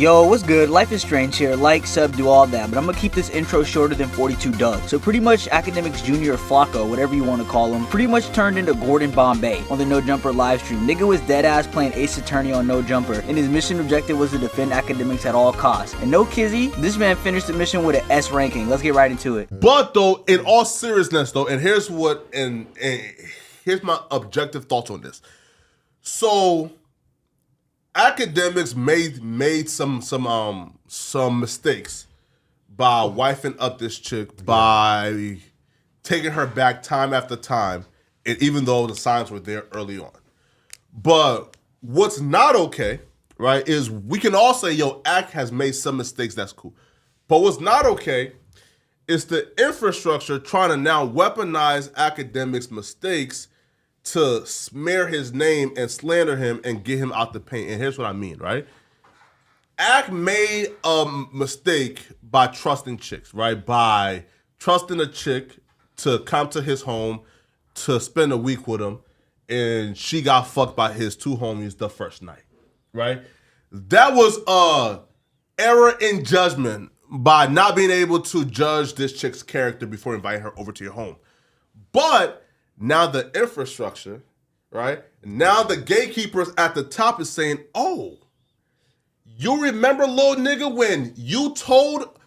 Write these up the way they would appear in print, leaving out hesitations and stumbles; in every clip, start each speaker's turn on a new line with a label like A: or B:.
A: Yo, what's good? Life is strange here. Like, sub, do all that. But I'm gonna keep this intro shorter than 42 Doug. So pretty much Akademiks Jr. or Flakko, whatever you want to call him, pretty much turned into Gordon Bombay on the No Jumper livestream. Nigga was dead ass playing Ace Attorney on No Jumper, and his mission objective was to defend Akademiks at all costs. And no kizzy, this man finished the mission with an S ranking. Let's get right into it.
B: But though, in all seriousness though, and here's what, and here's my objective thoughts on this. So Akademiks made some mistakes by wifing up this chick, by taking her back time after time, and even though the signs were there early on. But what's not okay, right, is we can all say, yo, Ak has made some mistakes, that's cool. But what's not okay is the infrastructure trying to now weaponize Akademiks' mistakes to smear his name and slander him and get him out the paint. And here's what I mean, right? Ak made a mistake by trusting chicks, right? By trusting a chick to come to his home to spend a week with him, and she got fucked by his two homies the first night, right? That was a error in judgment by not being able to judge this chick's character before inviting her over to your home. But now the infrastructure, right? Now the gatekeepers at the top is saying, oh, you remember, little nigga, when you told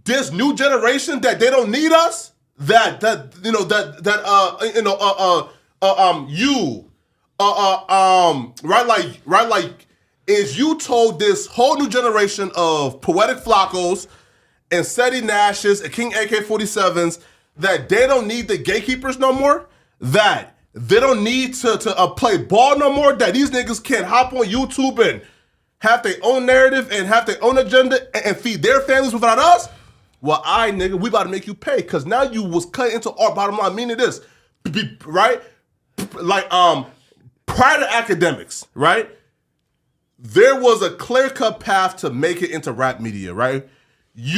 B: this new generation that they don't need us? Is you told this whole new generation of Poetik Flakkos and Seti Nashes and King AK-47s that they don't need the gatekeepers no more? That they don't need to play ball no more? That these niggas can't hop on YouTube and have their own narrative and have their own agenda and feed their families without us? Well, nigga, we about to make you pay, because now you was cut into our bottom line, meaning this, right? Like, prior to Akademiks, right? There was a clear-cut path to make it into rap media, right?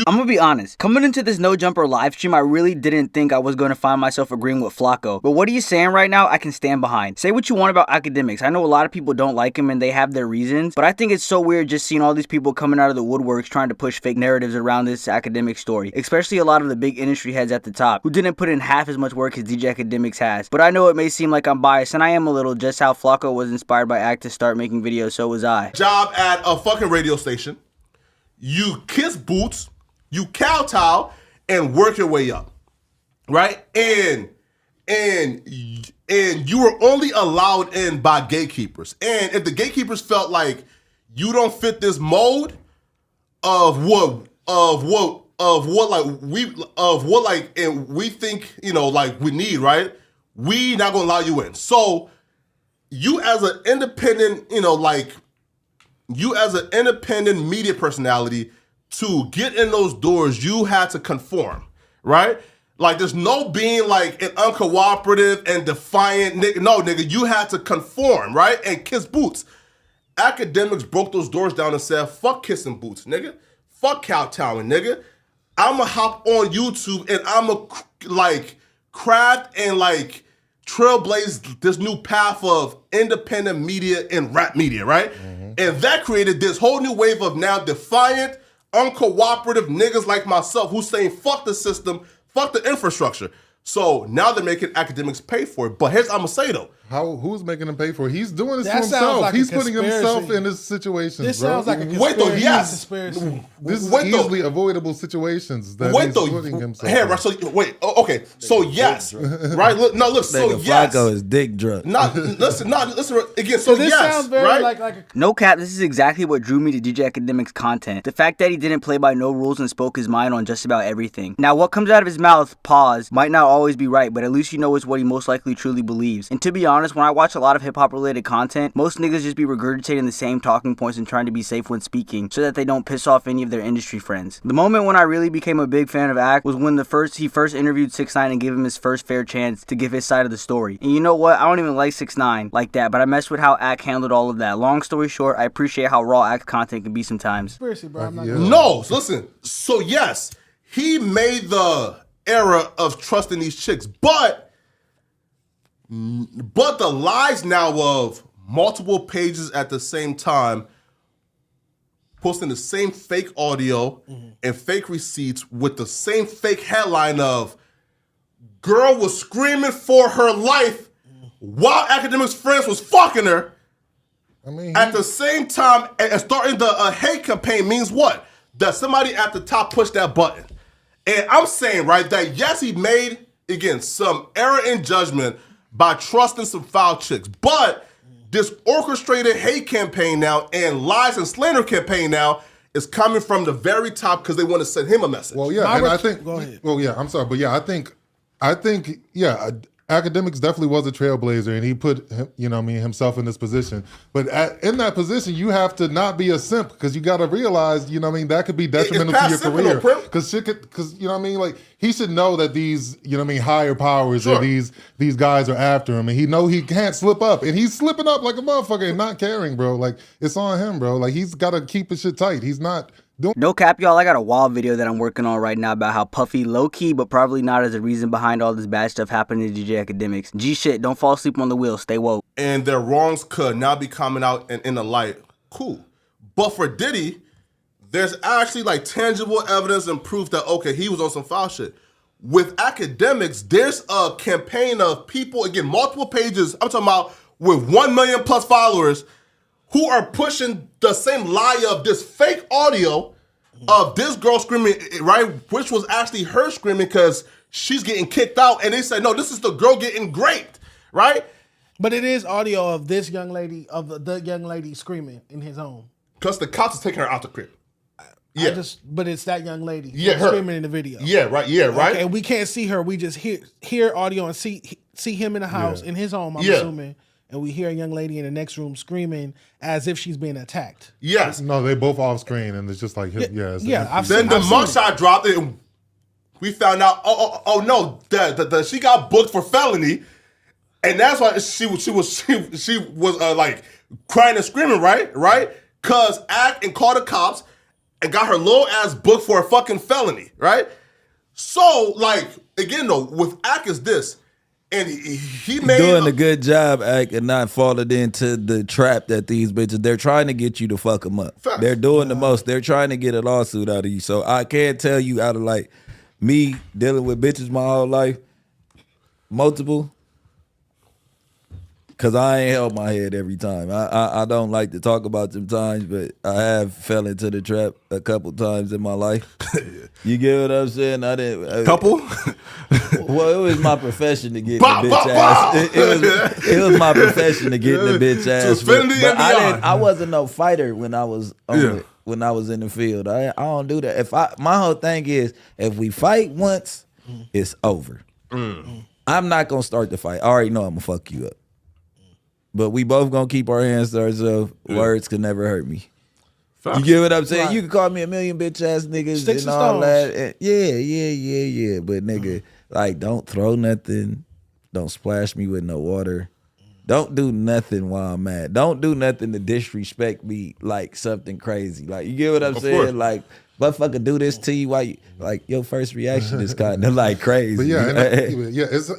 B: I'm
A: gonna be honest, coming into this No Jumper live stream, I really didn't think I was gonna find myself agreeing with Flakko. But what he's saying right now, I can stand behind. Say what you want about Akademiks. I know a lot of people don't like him and they have their reasons, but I think it's so weird just seeing all these people coming out of the woodworks trying to push fake narratives around this Akademiks story. Especially a lot of the big industry heads at the top, who didn't put in half as much work as DJ Akademiks has. But I know it may seem like I'm biased, and I am a little. Just how Flakko was inspired by Ak to start making videos, so was I.
B: Job at a fucking radio station. You kiss boots, you kowtow, and work your way up, right? And you were only allowed in by gatekeepers. And if the gatekeepers felt like you don't fit this mold of what we think, you know, like we need, right? We not gonna allow you in. So you as an independent, you as an independent media personality, to get in those doors, you had to conform, right? Like, there's no being like an uncooperative and defiant nigga. No, nigga, you had to conform, right? And kiss boots. Akademiks broke those doors down and said, fuck kissing boots, nigga. Fuck kowtowing, nigga. I'ma hop on YouTube and I'ma craft and trailblaze this new path of independent media and rap media, right? Mm-hmm. And that created this whole new wave of now defiant, uncooperative niggas like myself who's saying fuck the system, fuck the infrastructure. So now they're making Akademiks pay for it. But here's what I'm gonna say though.
C: Who's making him pay for it? He's doing this to himself. Like he's putting himself in this situation.
D: This sounds like a conspiracy.
C: This is easily avoidable situations that he's putting himself
B: in. Right, so okay. So yes. Right? Look, so yes.
E: Flakko is dick drunk.
B: Listen again. So
D: this
B: yes,
D: sounds very
B: right?
D: like a...
A: No cap, this is exactly what drew me to DJ Akademiks' content. The fact that he didn't play by no rules and spoke his mind on just about everything. Now, what comes out of his mouth, pause, might not always be right, but at least you know it's what he most likely truly believes. And to be honest, when I watch a lot of hip-hop related content, most niggas just be regurgitating the same talking points and trying to be safe when speaking so that they don't piss off any of their industry friends. The moment when I really became a big fan of Ak was when he first interviewed 6ix9ine and gave him his first fair chance to give his side of the story. And you know what? I don't even like 6ix9ine like that, but I messed with how Ak handled all of that. Long story short, I appreciate how raw Ak content can be sometimes.
D: Conspiracy, bro.
B: No, listen. So yes, he made the era of trusting these chicks, but the lies now of multiple pages at the same time posting the same fake audio and fake receipts with the same fake headline of girl was screaming for her life while Akademiks' friends was fucking her. I mean, at the same time, and starting the hate campaign means what? That somebody at the top pushed that button. And I'm saying, right, that yes, he made, again, some error in judgment by trusting some foul chicks. But this orchestrated hate campaign now and lies and slander campaign now is coming from the very top because they want to send him a message.
C: Well, yeah, and I think. Go ahead. Well, yeah, I'm sorry, but yeah, I think, yeah, Akademiks definitely was a trailblazer, and he put, himself in this position. But in that position, you have to not be a simp because you got to realize, that could be detrimental to your career. Because like he should know that these, higher powers or these guys are after him, and he can't slip up, and he's slipping up like a motherfucker and not caring, bro. Like it's on him, bro. Like he's got to keep his shit tight. He's not.
A: No cap, y'all, I got a wild video that I'm working on right now about how Puffy, low-key, but probably not as a reason behind all this bad stuff happening to DJ Akademiks. G shit, don't fall asleep on the wheel, stay woke.
B: And their wrongs could now be coming out in the light. Cool. But for Diddy, there's actually like tangible evidence and proof that, okay, he was on some foul shit. With Akademiks, there's a campaign of people, again, multiple pages, I'm talking about with 1 million plus followers, who are pushing the same lie of this fake audio of this girl screaming, right? Which was actually her screaming because she's getting kicked out. And they say, no, this is the girl getting raped, right?
D: But it is audio of this young lady, the young lady screaming in his home.
B: Because the cops is taking her out the crib. Yeah.
D: But it's that young lady
B: her
D: screaming in the video.
B: Yeah, right. Yeah, right.
D: Okay, and we can't see her. We just hear audio and see him in the house, in his home, I'm assuming. And we hear a young lady in the next room screaming as if she's being attacked.
B: Yes.
C: No, they both off screen, and it's just like, then
B: the mugshot dropped, and we found out, oh no, that she got booked for felony, and that's why she was like crying and screaming, right? Cause Ak and called the cops and got her little ass booked for a fucking felony, right? So like again though, with Ak is this. And he made
E: doing a good job, Ak, and not falling into the trap that these bitches, they're trying to get you to fuck them up.
B: Fact.
E: They're doing the most. They're trying to get a lawsuit out of you. So I can't tell you out of like me dealing with bitches my whole life, multiple, because I ain't held my head every time. I don't like to talk about them times, but I have fell into the trap a couple times in my life. You get what I'm saying? I didn't.
B: Couple?
E: Well, it was my profession to get in the bitch ass. It was my profession to get in the bitch ass. But I wasn't no fighter when I was when I was in the field. I don't do that. My whole thing is if we fight once, it's over. I'm not gonna start the fight. I already know I'm gonna fuck you up. But we both gonna keep our hands to ourselves. Words could never hurt me. You get what I'm saying? Right. You can call me a million bitch ass niggas
D: Sticks
E: and all that. And yeah. But nigga, like, don't throw nothing. Don't splash me with no water. Don't do nothing while I'm mad. Don't do nothing to disrespect me like something crazy. Like, you get what I'm saying?
B: Course.
E: Like, motherfucker do this to you while you, like, your first reaction is kind of like crazy.
C: But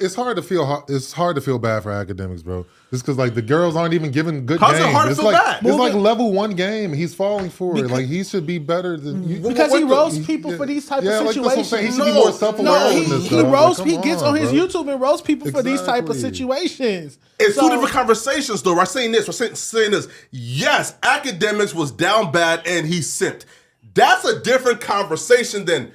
C: it's hard to feel bad for Akademiks, bro. Just because like the girls aren't even giving good games.
B: How's it hard to feel bad?
C: It's like level 1 game. He's falling for it. Like he should be better than you.
D: Because he roasts people for these type of situations.
C: Like that's what I'm saying. He should be more self-aware in this.
D: He roasts. He gets on his YouTube and roasts people for these type of situations.
B: It's two different conversations, though. We're saying this. We're saying this. Yes, Akademiks was down bad and he simped. That's a different conversation than,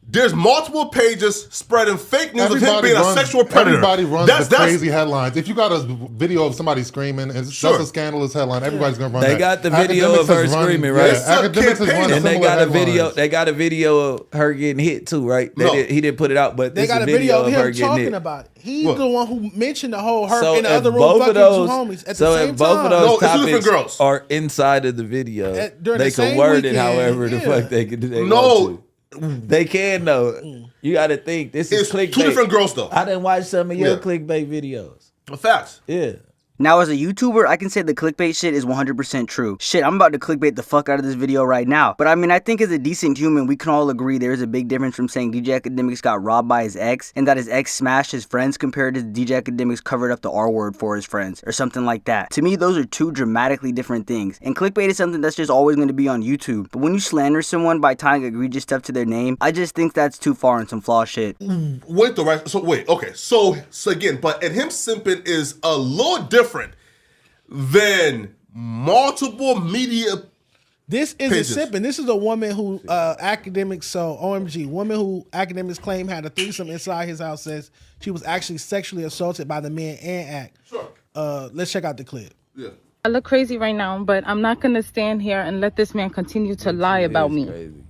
B: there's multiple pages spreading fake news of him being a sexual predator.
C: Everybody runs the crazy headlines. If you got a video of somebody screaming, and that's a scandalous headline, everybody's gonna run that.
E: They got the video of her screaming, right?
C: Akademiks is running
E: and they got a video. They got a video of her getting hit too, right? He didn't put it out, but
D: they got a video of him talking about it. He's the one who mentioned the whole her in the other room fucking two homies at the same time.
E: So if both of those topics are inside of the video, they can word it however the fuck they can do.
B: No.
E: They can though. You got to think this is clickbait.
B: Two different girls though.
E: I didn't watch some of your clickbait videos.
B: Facts.
E: Yeah.
A: Now, as a YouTuber, I can say the clickbait shit is 100% true. Shit, I'm about to clickbait the fuck out of this video right now. But I mean, I think as a decent human, we can all agree there is a big difference from saying DJ Akademiks got robbed by his ex and that his ex smashed his friends compared to DJ Akademiks covered up the R word for his friends or something like that. To me, those are two dramatically different things. And clickbait is something that's just always going to be on YouTube. But when you slander someone by tying egregious stuff to their name, I just think that's too far and some flaw shit.
B: Wait, okay. So again, but and him simping is a little different than multiple media.
D: This isn't simping. This is a woman who woman who Akademiks claim had a threesome inside his house, says she was actually sexually assaulted by the man and Ak.
B: Sure.
D: Let's check out the clip.
B: Yeah.
F: I look crazy right now, but I'm not gonna stand here and let this man continue to lie about me.
E: Crazy.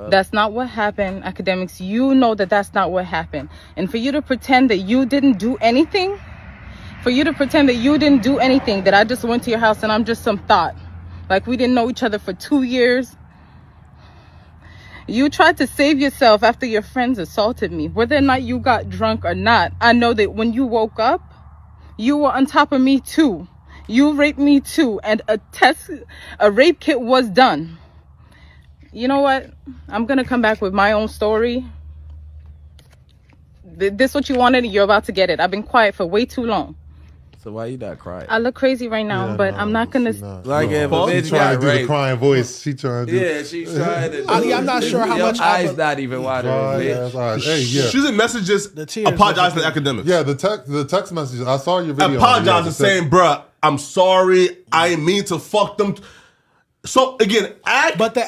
F: That's not what happened, Akademiks. You know that that's not what happened. And for you to pretend that you didn't do anything, that I just went to your house and I'm just some thought, like we didn't know each other for 2 years. You tried to save yourself after your friends assaulted me. Whether or not you got drunk or not, I know that when you woke up, you were on top of me too. You raped me too, and a rape kit was done. You know what? I'm gonna come back with my own story. This what you wanted, you're about to get it. I've been quiet for way too long.
E: So why you not crying?
F: I look crazy right now, but I'm not gonna.
E: Like if a bitch
C: She trying
E: got
C: to do the
E: raped.
C: crying voice. She trying to do.
E: Yeah, she's trying to.
D: I'm not sure how
E: your
D: much
E: eyes not even watering, bitch.
C: Hey, yeah.
B: She's in messages
D: The tears
B: apologizing to Akademiks.
C: Yeah, the text messages. I saw your video.
B: Apologizing, saying, bruh, I'm sorry. I ain't mean to fuck them. So again,
D: but the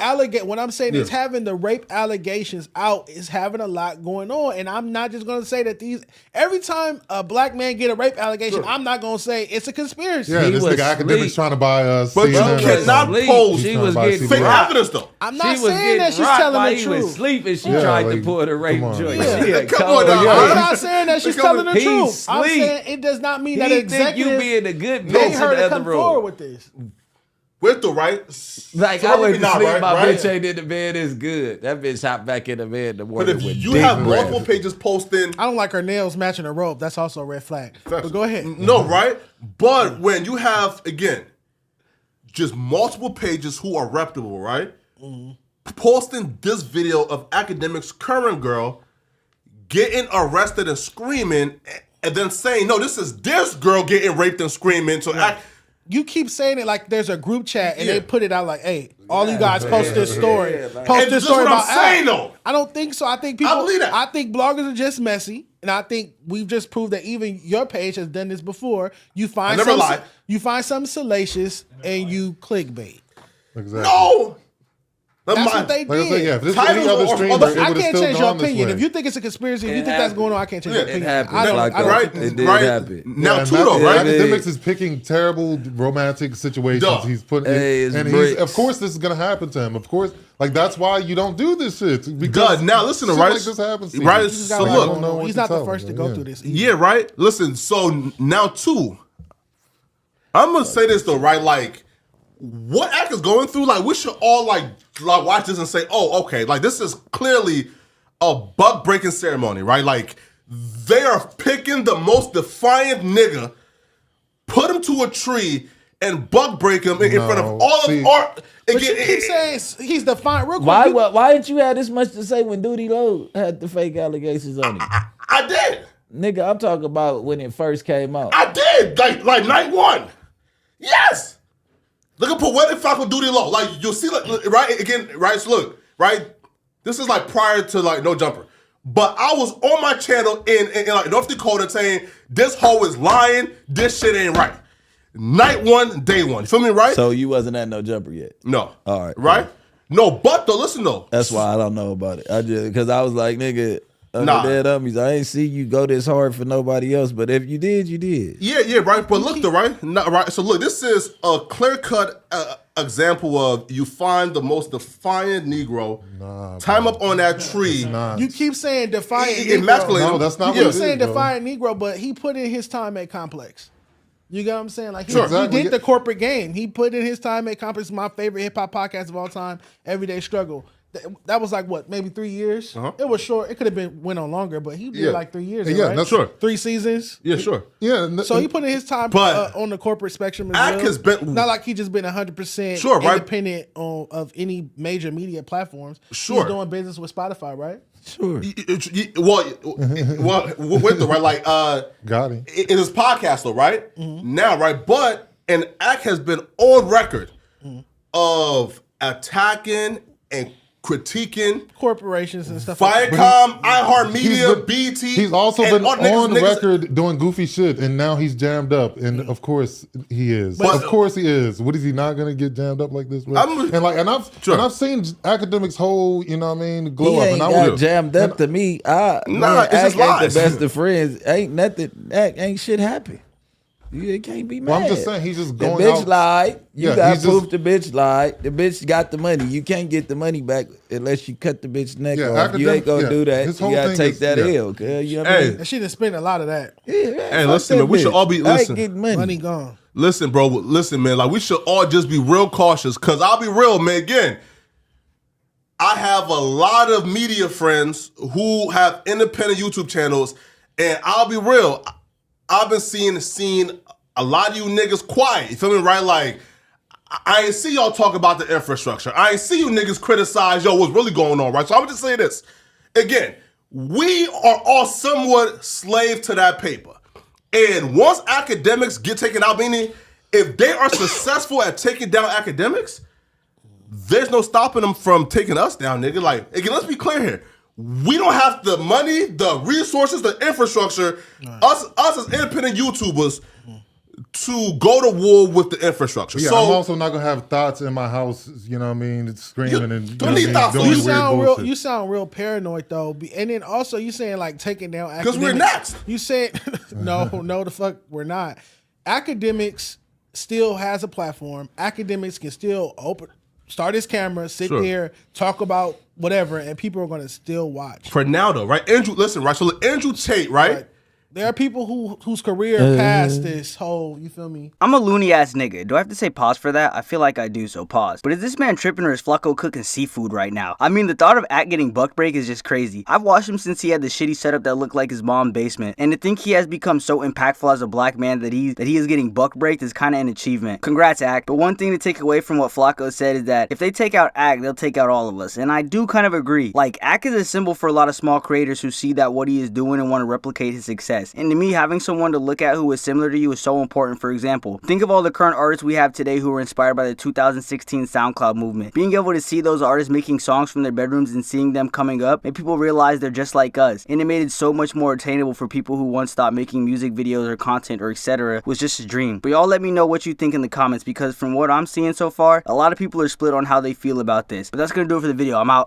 D: what I'm saying is having the rape allegations out is having a lot going on, and I'm not just going to say that every time a black man get a rape allegation, I'm not going to say it's a conspiracy.
C: Yeah, this nigga Akademiks trying to buy us.
B: But you cannot pose
E: She was getting
B: fake evidence though.
D: I'm not saying that she's telling the
E: He was
D: truth.
E: sleeping. She tried to pull the rape joint.
D: Yeah.
B: Come on,
D: I'm not saying that she's telling the truth. I'm saying it does not mean that executive
E: you being a good
D: made
E: bitch in
D: her
E: the
D: to
E: other
D: come forward
E: room.
D: with this.
B: With the right,
E: Like
B: so
E: I went to sleep,
B: right,
E: my
B: right?
E: bitch ain't in the bed. It's good. That bitch hopped back in the bed in the
B: But
E: morning
B: if
E: with
B: you
E: dick
B: have
E: breath.
B: multiple pages posting,
D: I don't like her nails matching her robe. That's also a red flag. But go ahead.
B: no, right? But when you have again, just multiple pages who are reputable, right? Posting this video of Akademiks' current girl getting arrested and screaming, and then saying, "No, this is this girl getting raped and screaming." So
D: You keep saying it like there's a group chat and they put it out like, hey, all you guys post this story. Post this story about
B: saying though.
D: I don't think so. I think people,
B: I believe that.
D: I think bloggers are just messy. And I think we've just proved that even your page has done this before. You find something salacious and you clickbait.
C: Exactly.
B: No.
D: That's what they did.
C: Like I said, yeah, if this was
B: Titles
C: any other
B: or-
C: streamer,
B: or the-
C: it would
D: I
C: have
D: can't
C: still
D: change your
C: gone this
D: opinion.
C: way.
D: If you think it's a conspiracy, if you think that's going on, I can't change your
E: It
D: opinion.
E: happened.
D: I don't,
E: Like
D: I don't
B: right?
D: think
E: It did
B: Right.
E: happen.
B: Now,
C: Yeah,
B: Tudo, right?
C: Akademiks is picking terrible romantic situations.
B: Duh.
C: He's putting,
E: Hey, it's
C: and
E: bricks.
C: of course, this is gonna happen to him. Of course, like that's why you don't do this shit. Because
B: Now listen to
C: shit
B: right.
C: like this happens. To
B: Right.
C: you.
B: So
C: I
B: look,
C: don't know what
D: he's
C: to
D: not the
C: tell
D: first to
C: him,
D: go
C: yeah.
D: through this.
B: yeah, right. Listen. So now too, I'm gonna say this though, right? Like, what Ak is going through, like we should all like watch this and say, oh, okay, like this is clearly a buck breaking ceremony, right? Like they are picking the most defiant nigga, put him to a tree, and buck break him in front of all of art.
D: But you keep saying he's defiant. Real quick,
E: Why didn't you have this much to say when Duty Low had the fake allegations on him?
B: I did.
E: Nigga, I'm talking about when it first came out.
B: I did. Like night one. Yes. Look at Poetik Flakko Duty Low. Like you'll see, like, right again, right. So look, right. This is like prior to like No Jumper, but I was on my channel in like North Dakota saying this hoe is lying. This shit ain't right. Night one, day one. You feel me, right?
E: So you wasn't at No Jumper yet.
B: No.
E: All right.
B: Right. No, but though, listen though.
E: That's why I don't know about it. I just because I was like, nigga,
B: Nah.
E: dead ummies. I ain't see you go this hard for nobody else, but if you did, you did.
B: Yeah, right. But look, though, right? Not right. So look, this is a clear-cut example of you find the most defiant Negro, tie him up on that tree.
D: you keep saying defiant
B: Emasculate
D: Negro.
B: him.
C: No, that's not
D: You
C: what
D: keep
C: it
D: saying
C: is, bro.
D: defiant Negro, but he put in his time at Complex. You get what I'm saying? Like he,
B: Sure.
D: he
C: Exactly.
D: did the corporate game. He put in his time at Complex. My favorite hip hop podcast of all time, Everyday Struggle. that was like what, maybe 3 years. It was short. It could have went on longer, but he did like 3 years.
C: Yeah,
D: right?
C: that's
B: sure.
D: 3 seasons.
B: Yeah, sure.
C: Yeah.
D: So he put in his time on the corporate spectrum as
B: Ak
D: well.
B: has been
D: not like he just been 100%
B: Sure, right.
D: independent of any major media platforms.
B: Sure.
D: He's doing business with Spotify, right?
E: Sure.
B: Well, with the right, like,
C: got him.
B: in his podcast though, right? Now, right? But and Ak has been on record of attacking and critiquing
D: Corporations and stuff.
B: Viacom, iHeartMedia, BT.
C: He's also
B: and
C: been
B: all
C: on
B: niggas-
C: record doing goofy shit, and now he's jammed up. And of course he is.
B: But-
C: Of course he is. What is he not going to get jammed up like this? Bro?
B: Sure.
C: I've seen Academics' whole, you know what I mean, glow
E: He
C: up.
E: ain't
C: And I
E: got
C: would
E: jammed up to me.
B: Nah,
E: Man,
B: it's just
E: Ak ain't
B: lies.
E: the best of friends. Ain't nothing. Ain't shit happen. You can't be mad.
C: Well, I'm just saying, he's just
E: The
C: going
E: bitch
C: out.
E: lied. You
C: Yeah,
E: got
C: he's
E: proof
C: just-
E: the bitch lied. The bitch got the money. You can't get the money back unless you cut the bitch neck
C: Yeah,
E: off. You ain't gonna
C: yeah,
E: do that.
C: his
E: You
C: whole
E: gotta
C: thing
E: take
C: is-
E: that
C: yeah.
E: L. Cause you know what I
B: Hey,
E: mean?
D: And she done spent a lot of that.
E: Yeah,
B: hey,
E: fuck
B: listen,
E: that
B: man, we should
E: bitch.
B: all be
E: I ain't
B: listen.
E: getting money.
D: Money gone.
B: Listen, bro. Listen, man. Like, we should all just be real cautious. Cause I'll be real, man. Again, I have a lot of media friends who have independent YouTube channels, and I'll be real. I've been seeing a lot of you niggas quiet. You feel me, right? Like, I ain't see y'all talk about the infrastructure. I ain't see you niggas criticize, what's really going on, right? So I'm gonna just say this. Again, we are all somewhat slave to that paper. And once academics get taken out, meaning if they are successful at taking down academics, there's no stopping them from taking us down, nigga. Like, again, let's be clear here. We don't have the money, the resources, the infrastructure, us as independent YouTubers, to go to war with the infrastructure.
C: Yeah,
B: so
C: I'm also not gonna have thoughts in my house, you know what I mean, screaming and
B: don't need thoughts.
C: doing
D: You
C: weird
D: sound
C: bullshit.
D: you sound real paranoid though, and then also you saying like taking down academics.
B: because we're next.
D: You said no, the fuck we're not. Academics still has a platform. Academics can still start his camera, sit
B: Sure.
D: there, talk about whatever, and people are gonna still watch.
B: For now, though, right? Andrew, listen, right? So Andrew Tate, right?
D: Right. There are people whose career passed this whole, you feel me?
A: I'm a loony ass nigga. Do I have to say pause for that? I feel like I do, so pause. But is this man tripping or is Flakko cooking seafood right now? I mean, the thought of Ak getting buck break is just crazy. I've watched him since he had the shitty setup that looked like his mom's basement, and to think he has become so impactful as a black man that he is getting buck breaked is kind of an achievement. Congrats, Ak. But one thing to take away from what Flakko said is that if they take out Ak, they'll take out all of us, and I do kind of agree. Like, Ak is a symbol for a lot of small creators who see that what he is doing and want to replicate his success. And to me, having someone to look at who is similar to you is so important. For example, think of all the current artists we have today who were inspired by the 2016 SoundCloud movement. Being able to see those artists making songs from their bedrooms and seeing them coming up made people realize they're just like us, and it made it so much more attainable for people who once thought making music videos or content or etc. was just a dream. But y'all let me know what you think in the comments, because from what I'm seeing so far, a lot of people are split on how they feel about this. But that's gonna do it for the video. I'm out.